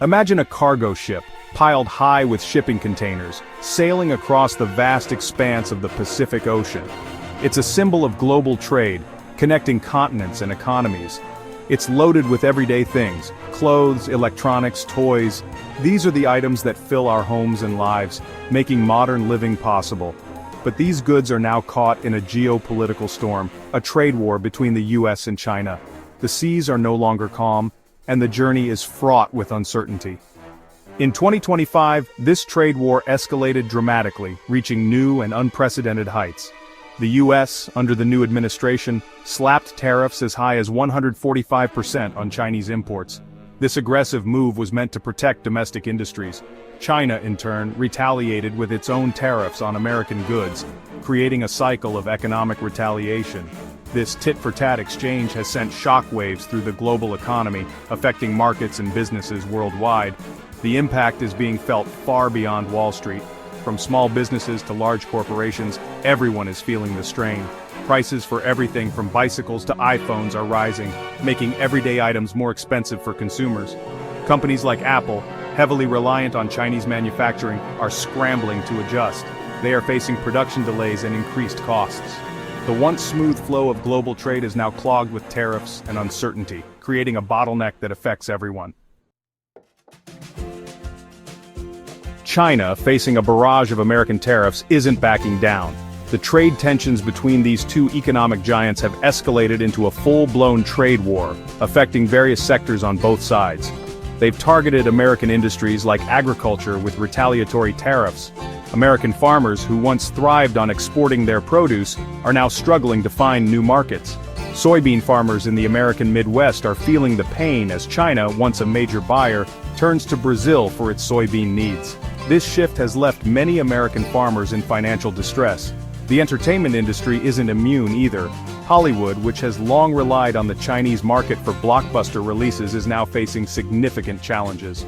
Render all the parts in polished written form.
Imagine a cargo ship, piled high with shipping containers, sailing across the vast expanse of the Pacific Ocean. It's a symbol of global trade, connecting continents and economies. It's loaded with everyday things: clothes, electronics, toys. These are the items that fill our homes and lives, making modern living possible. But these goods are now caught in a geopolitical storm, a trade war between the U.S. and China. The seas are no longer calm, and the journey is fraught with uncertainty. In 2025, this trade war escalated dramatically, reaching new and unprecedented heights. The U.S., under the new administration, slapped tariffs as high as 145% on Chinese imports. This aggressive move was meant to protect domestic industries. China, in turn, retaliated with its own tariffs on American goods, creating a cycle of economic retaliation. This tit-for-tat exchange has sent shockwaves through the global economy, affecting markets and businesses worldwide. The impact is being felt far beyond Wall Street. From small businesses to large corporations, everyone is feeling the strain. Prices for everything from bicycles to iPhones are rising, making everyday items more expensive for consumers. Companies like Apple, heavily reliant on Chinese manufacturing, are scrambling to adjust. They are facing production delays and increased costs. The once smooth flow of global trade is now clogged with tariffs and uncertainty, creating a bottleneck that affects everyone. China, facing a barrage of American tariffs, isn't backing down. The trade tensions between these two economic giants have escalated into a full-blown trade war, affecting various sectors on both sides. They've targeted American industries like agriculture with retaliatory tariffs. American farmers who once thrived on exporting their produce are now struggling to find new markets. Soybean farmers in the American Midwest are feeling the pain as China, once a major buyer, turns to Brazil for its soybean needs. This shift has left many American farmers in financial distress. The entertainment industry isn't immune either. Hollywood, which has long relied on the Chinese market for blockbuster releases, is now facing significant challenges.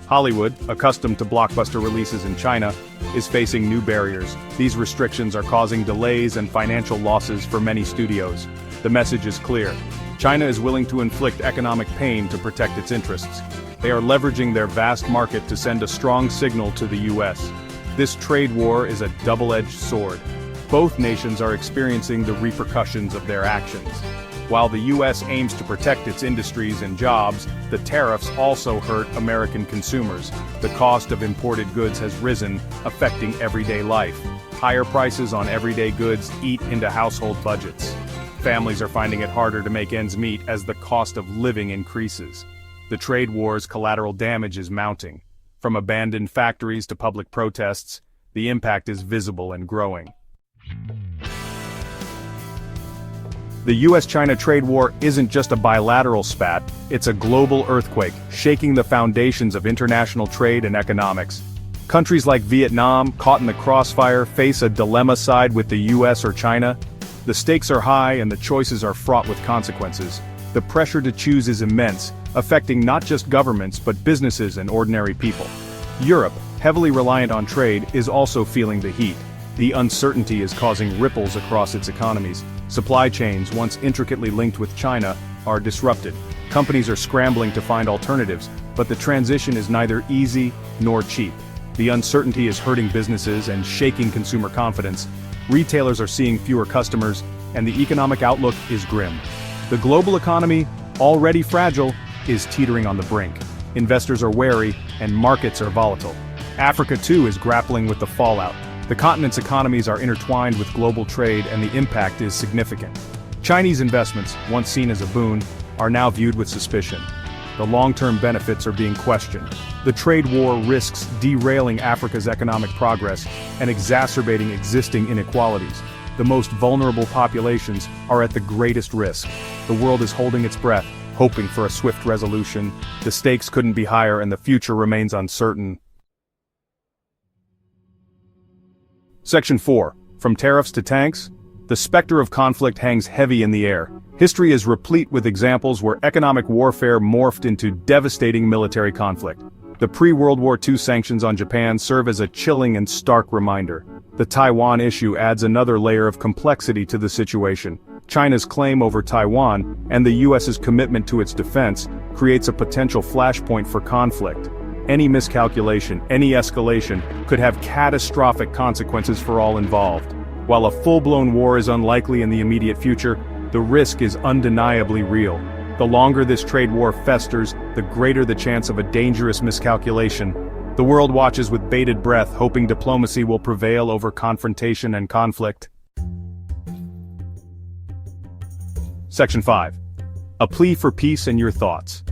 Hollywood, accustomed to blockbuster releases in China, is facing new barriers. These restrictions are causing delays and financial losses for many studios. The message is clear. China is willing to inflict economic pain to protect its interests. They are leveraging their vast market to send a strong signal to the U.S. This trade war is a double-edged sword. Both nations are experiencing the repercussions of their actions. While the U.S. aims to protect its industries and jobs, the tariffs also hurt American consumers. The cost of imported goods has risen, affecting everyday life. Higher prices on everyday goods eat into household budgets. Families are finding it harder to make ends meet as the cost of living increases. The trade war's collateral damage is mounting. From abandoned factories to public protests, the impact is visible and growing. The U.S. China trade war isn't just a bilateral spat, it's a global earthquake, shaking the foundations of international trade and economics. Countries like Vietnam, caught in the crossfire, face a dilemma: side with the U.S. or China. The stakes are high and the choices are fraught with consequences. The pressure to choose is immense, affecting not just governments but businesses and ordinary people. Europe, heavily reliant on trade, is also feeling the heat. The uncertainty is causing ripples across its economies. Supply chains, once intricately linked with China, are disrupted. Companies are scrambling to find alternatives, but the transition is neither easy nor cheap. The uncertainty is hurting businesses and shaking consumer confidence. Retailers are seeing fewer customers, and the economic outlook is grim. The global economy, already fragile, is teetering on the brink. Investors are wary, and markets are volatile. Africa too is grappling with the fallout. The continent's economies are intertwined with global trade, and the impact is significant. Chinese investments, once seen as a boon, are now viewed with suspicion. The long-term benefits are being questioned. The trade war risks derailing Africa's economic progress and exacerbating existing inequalities. The most vulnerable populations are at the greatest risk. The world is holding its breath, hoping for a swift resolution. The stakes couldn't be higher and the future remains uncertain. Section 4. From tariffs to tanks? The specter of conflict hangs heavy in the air. History is replete with examples where economic warfare morphed into devastating military conflict. The pre-World War II sanctions on Japan serve as a chilling and stark reminder. The Taiwan issue adds another layer of complexity to the situation. China's claim over Taiwan, and the U.S.'s commitment to its defense, creates a potential flashpoint for conflict. Any miscalculation, any escalation, could have catastrophic consequences for all involved. While a full-blown war is unlikely in the immediate future, the risk is undeniably real. The longer this trade war festers, the greater the chance of a dangerous miscalculation. The world watches with bated breath, hoping diplomacy will prevail over confrontation and conflict. Section 5. A plea for peace and your thoughts.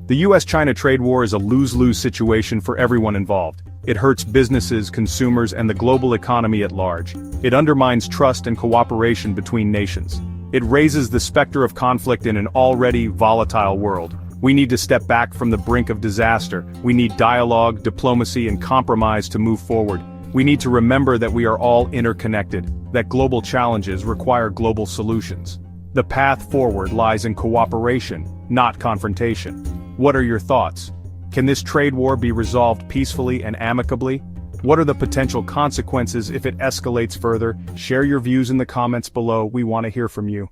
The U.S. China trade war is a lose-lose situation for everyone involved. It hurts businesses, consumers, and the global economy at large. It undermines trust and cooperation between nations. It raises the specter of conflict in an already volatile world. We need to step back from the brink of disaster. We need dialogue, diplomacy, and compromise to move forward. We need to remember that we are all interconnected, that global challenges require global solutions. The path forward lies in cooperation, not confrontation. What are your thoughts? Can this trade war be resolved peacefully and amicably? What are the potential consequences if it escalates further? Share your views in the comments below. We want to hear from you.